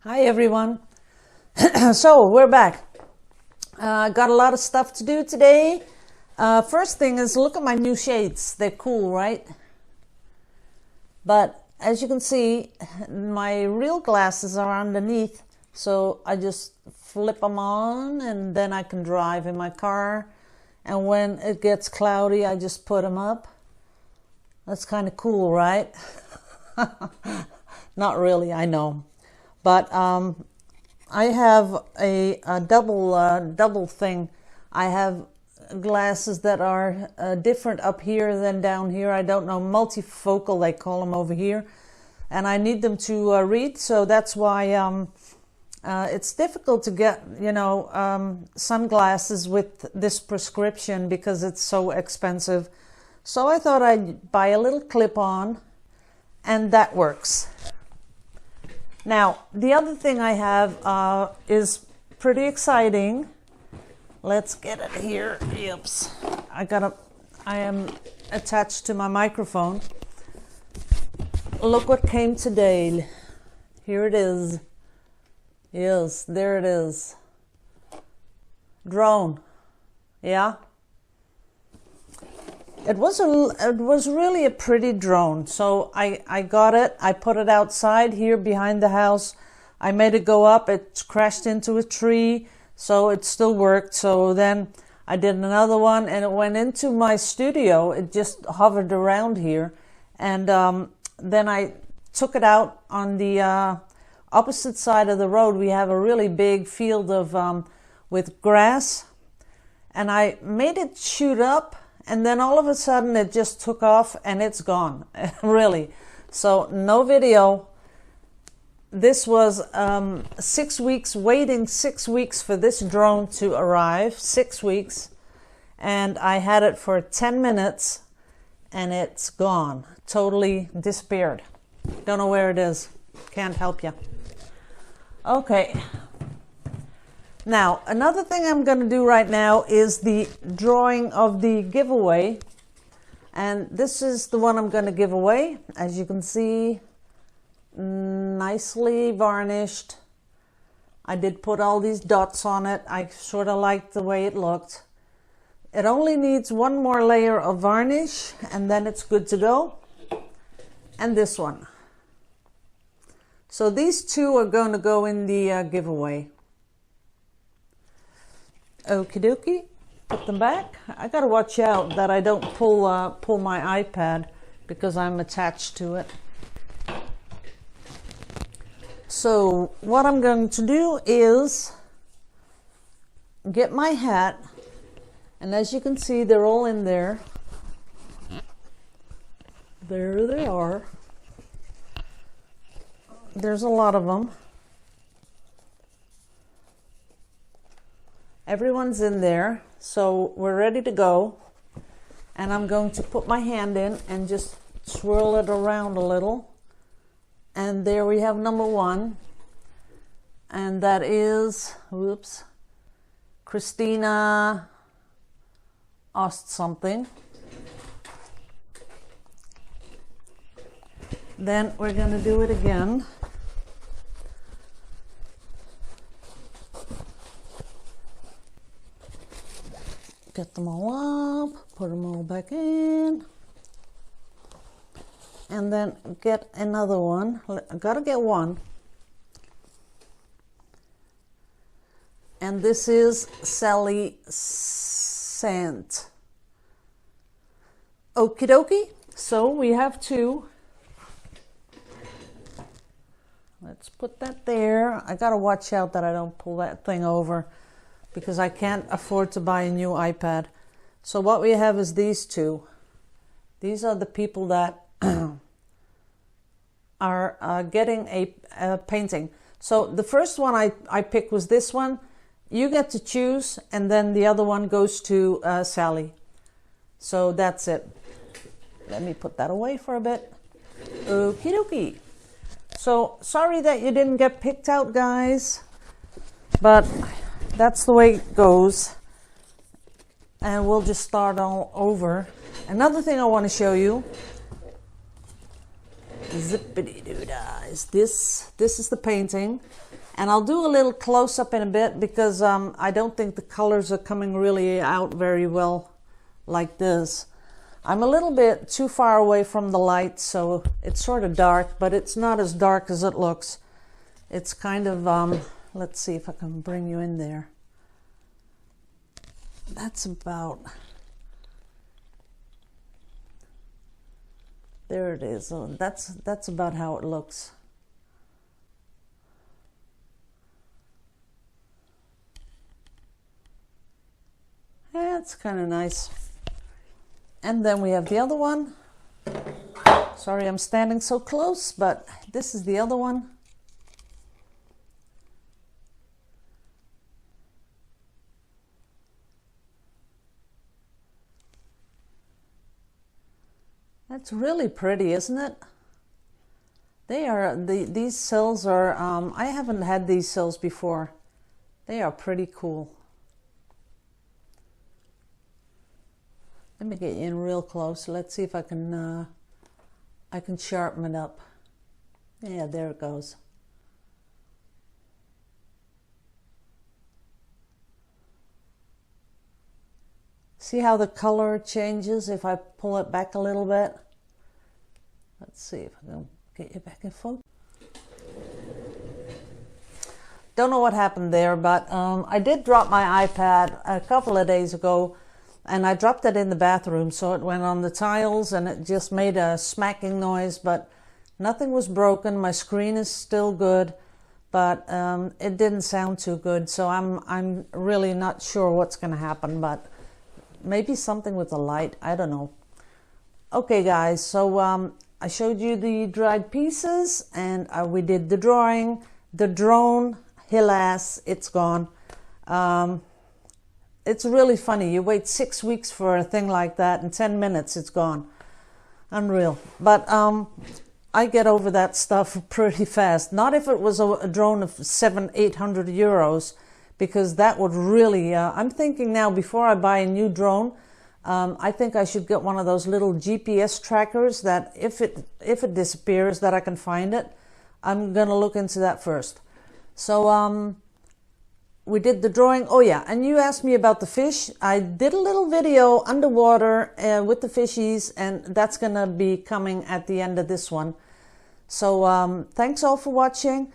Hi everyone. So we're back. Got a lot of stuff to do today. First thing is look at my new shades. They're cool, right? But as you can see, my real glasses are underneath, so I just flip them on and then I can drive in my car. And when it gets cloudy, I just put them up. That's kind of cool, right? Not really, I know. But I have a double thing. I have glasses that are different up here than down here. I don't know, multifocal they call them over here. And I need them to read, so that's why it's difficult to get, sunglasses with this prescription because it's so expensive. So I thought I'd buy a little clip-on, and that works. Now, the other thing I have is pretty exciting. Let's get it here. Oops. I am attached to my microphone. Look what came today. Here it is. Yes, there it is. Drone. Yeah. It was really a pretty drone. So I got it. I put it outside here behind the house. I made it go up. It crashed into a tree, so it still worked. So then I did another one, and it went into my studio. It just hovered around here, and then I took it out on the opposite side of the road. We have a really big field of with grass, and I made it shoot up. And then all of a sudden it just took off and it's gone, really. So no video. This was 6 weeks, waiting 6 weeks for this drone to arrive, 6 weeks. And I had it for 10 minutes and it's gone, totally disappeared. Don't know where it is, can't help you. Okay. Now, another thing I'm going to do right now is the drawing of the giveaway. And this is the one I'm going to give away. As you can see, nicely varnished. I did put all these dots on it. I sort of liked the way it looked. It only needs one more layer of varnish and then it's good to go. And this one. So these two are going to go in the giveaway. Okie dokie, put them back. I gotta watch out that I don't pull my iPad because I'm attached to it. So what I'm going to do is get my hat, and as you can see, they're all in there. There they are. There's a lot of them. Everyone's in there, so we're ready to go. And I'm going to put my hand in and just swirl it around a little. And there we have number one. And that is, whoops, Christina Ost something. Then we're going to do it again. Get them all up, put them all back in, and then get another one. I gotta get one. And this is Sally Sant. Okie dokie. So we have two. Let's put that there. I gotta watch out that I don't pull that thing over, because I can't afford to buy a new iPad. So what we have is these two. These are the people that are getting a painting. So the first one I picked was this one. You get to choose, and then the other one goes to Sally. So that's it. Let me put that away for a bit. Okie dokie. So sorry that you didn't get picked out, guys, but that's the way it goes, and we'll just start all over. Another thing I want to show you Zippity-doo-dah. This is the painting. And I'll do a little close-up in a bit because I don't think the colors are coming really out very well like this. I'm a little bit too far away from the light, so it's sort of dark, but it's not as dark as it looks. It's kind of, let's see if I can bring you in there. That's about, there it is. Oh, that's about how it looks. Yeah, it's kind of nice. And then we have the other one. Sorry I'm standing so close, but this is the other one. That's really pretty, isn't it? They are, these cells are, I haven't had these cells before. They are pretty cool. Let me get you in real close. Let's see if I can sharpen it up. Yeah, there it goes. See how the color changes if I pull it back a little bit? Let's see if I can get you back in focus. Don't know what happened there, but I did drop my iPad a couple of days ago. And I dropped it in the bathroom, so it went on the tiles and it just made a smacking noise, but nothing was broken. My screen is still good, but it didn't sound too good. So I'm really not sure what's going to happen, but maybe something with the light. I don't know. Okay, guys, so I showed you the dried pieces and we did the drawing. The drone, alas, it's gone. It's really funny. You wait 6 weeks for a thing like that. In 10 minutes, it's gone. Unreal. But I get over that stuff pretty fast. Not if it was a drone of 700-800 euros, because that would really... I'm thinking now, before I buy a new drone, I think I should get one of those little GPS trackers that if it disappears, that I can find it. I'm going to look into that first. So... we did the drawing. Oh yeah, and you asked me about the fish. I did a little video underwater with the fishies, and that's gonna be coming at the end of this one. So thanks all for watching.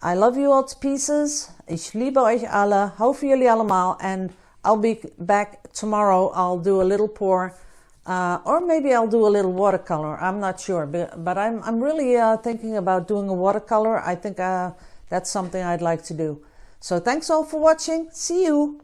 I love you all to pieces. Ich liebe euch alle. Hou voor jullie allemaal. And I'll be back tomorrow. I'll do a little pour, or maybe I'll do a little watercolor. I'm not sure, but I'm really thinking about doing a watercolor. I think that's something I'd like to do. So thanks all for watching. See you.